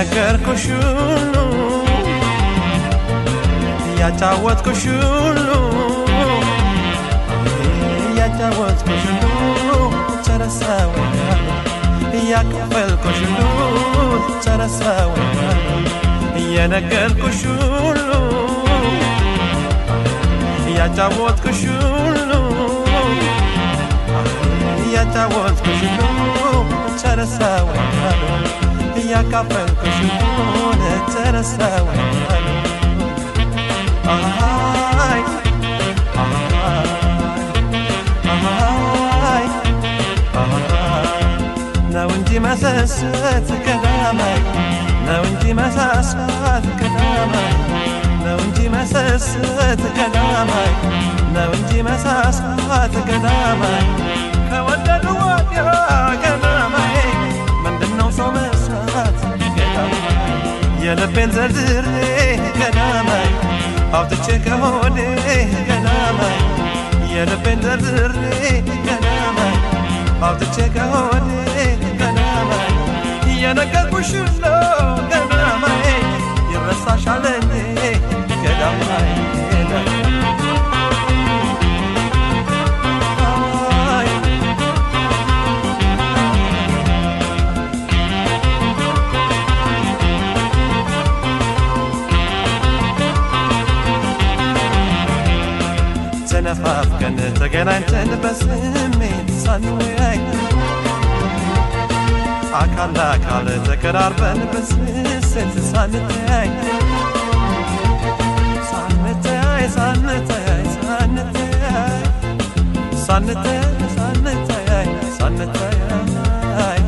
የነገርኩሽ ሁሉ ያጫወትኩሽ ሁሉ ያጫወትኩሽ ሁሉ ተረሳው ያከፈልኩሽ ሁሉ ተረሳው የነገርኩሽ ሁሉ ያጫወትኩሽ ሁሉ ያጫወትኩሽ ሁሉ ተረሳው ያከፈልኩሽ ሁሉ ተረሳው አይ ነው እንጂ መሳሳት ከዳማይ ነው እንጂ መሳሳት ከዳማይ ነው እንጂ መሳሳት ከዳማይ ነው እንጂ መሳሳት ከዳማይ ከወደዱ ወዲያ ከዳማይ ምንድነው ሰው መሳት ከዳማይ የልቤን ዘርዝሬ ከዳማይ አውጥቼ ከሆዴ ከዳማይ የልቤን ዘርዝሬ ከዳማይ አውጥቼ ከሆዴ ከዳማይ የነገርኩሽ ነው ከዳማይ ይረሳሻል እንጂ ከዳማይ ተነፋፍቀን ተገናኝተን በስሜት ሳንወያይ አካል ለአካል ተቀራርበን በስስት ሳንተያይ ሳንተያይ ሳንተያይ ሳንተያይ ሳንተያይ ሳንተያይ ሳንተያይ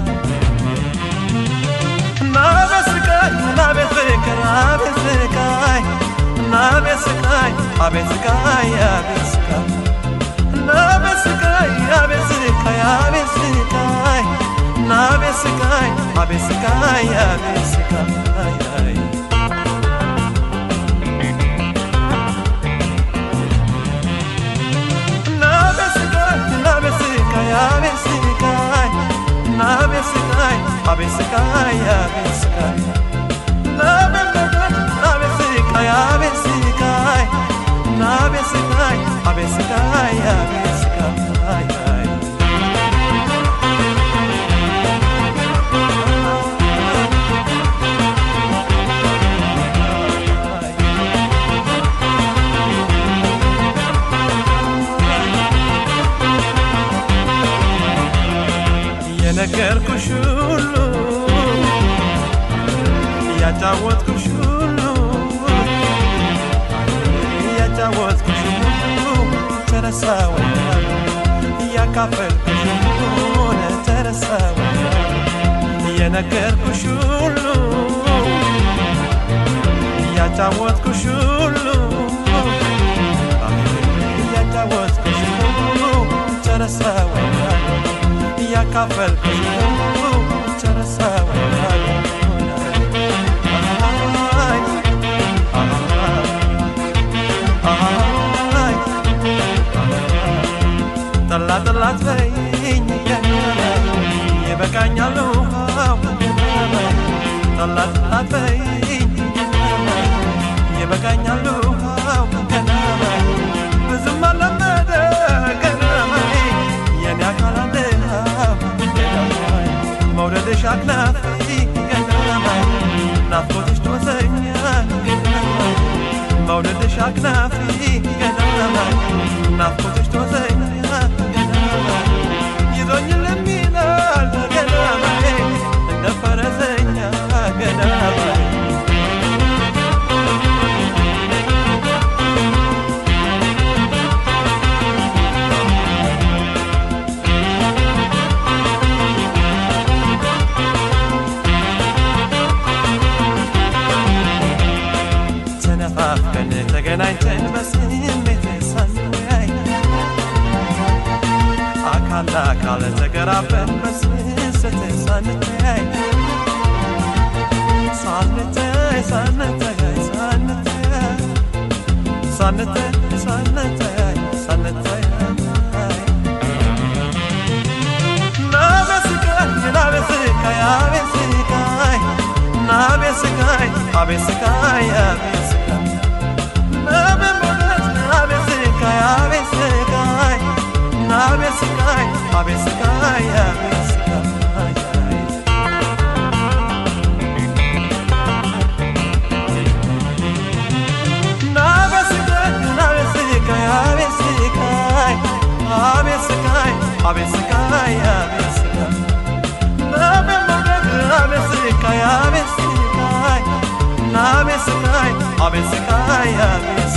ናቤት ስቃይ ናቤት ፍቅር አቤት ስቃይ ናቤት ስቃይ አቤት ስቃይ አቤት ስቃይ ናቤት ስቃይ አቤት ስቃይ አቤት ስቃይ ናቤት ስቃይ አቤት ስቃይ አቤት ስቃይ ናቤት ስቃይ ናቤት ስቃይ አቤት ስቃይ ናቤት ስቃይ አቤት ስቃይ አቤት ስቃይ ናቤት ስቃይ አቤት ስቃይ ናቤት ስቃይ አቤት ስቃይ አቤት ስቃይ የነገርኩሽ ሁሉ ያጫወትኩሽ ሁሉ ያጫወትኩሽ ሁሉ ተረሳው ያካፈልኩሽ ሁሉ ተረሳው የነገርኩሽ ሁሉ ያጫወትኩሽ ሁሉ ያጫወትኩሽ ሁሉ ተረሳው ያካፈልኩሽ ሁሉ ተረሳው ጠላት ጠላት በይኝ ከዳማይ ይበቃኛል ውሃው ከዳማይ ጠላት ጠላት በይኝ ከዳማይ ይበቃኛል ውሃው ከዳማይ ብዙም አለመደ ከዳማይ የኔ አካል አለሃው ከዳማይ መውደድሽ አክናፊ ከዳማይ ናፍቆትሽ ትወሰኛል ከዳማይ መውደድሽ አክናፊ ከዳማይ ናፍቆትሽ ትወሰኛል ይዞኝ ለሚላል ገዳማይ እንደ ፈረሰኛ ገዳማይ ተነፋፍቀን ተገናኝተን በስሜት ሳንወያይ አካል ለአካል ተቀራርበን በስስት ሳንተያይ ሳንተያይ ሳንተያይ ሳንተያይ ሳንተያይ ሳንተያይ ሳንተያይ ናቤት ስቃይ ናቤት ስቃይ አቤት ስቃይ አቤት ስቃይ አቤት ስቃይ አቤት ስቃይ አቤት ሞት አቤት ስቃይ አቤት ስቃይ አቤት ስቃይ አቤት ስቃይ አቤት ስቃይ አቤት ስቃይ አቤት ስቃይ አቤት ሞት አቤት ስቃይ አቤት ስቃይ አቤት ስቃይ አቤት ስቃይ አቤት